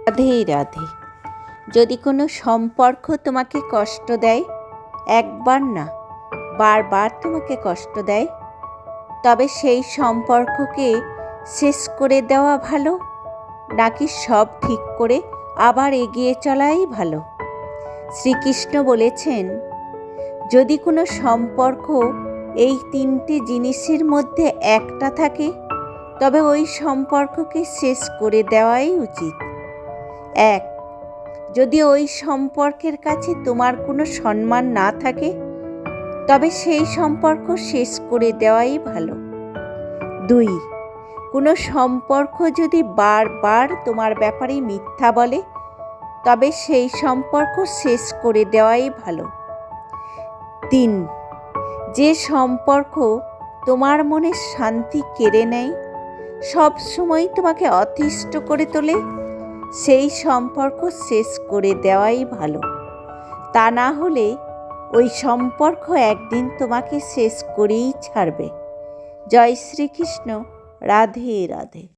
রাধে রাধে। যদি কোনো সম্পর্ক তোমাকে কষ্ট দেয়, একবার না বারবার তোমাকে কষ্ট দেয়, তবে সেই সম্পর্ককে শেষ করে দেওয়া ভালো, নাকি সব ঠিক করে আবার এগিয়ে চলাই ভালো? শ্রীকৃষ্ণ বলেছেন, যদি কোনো সম্পর্ক এই তিনটে জিনিসের মধ্যে একটা থাকে, তবে ওই সম্পর্ককে শেষ করে দেওয়াই উচিত। এক, যদি ওই সম্পর্কের কাছে তোমার কোনো সম্মান না থাকে, তবে সেই সম্পর্ক শেষ করে দেওয়াই ভালো। দুই, কোনো সম্পর্ক যদি বারবার তোমার ব্যাপারে মিথ্যা বলে, তবে সেই সম্পর্ক শেষ করে দেওয়াই ভালো। তিন, যে সম্পর্ক তোমার মনে শান্তি কেড়ে নেয়, সব সময় তোমাকে অতিষ্ঠ করে তোলে, সেই সম্পর্ক শেষ করে দেওয়াই ভালো। তা না হলে ওই সম্পর্ক একদিন তোমাকে শেষ করেই ছাড়বে। জয় শ্রীকৃষ্ণ। রাধে রাধে।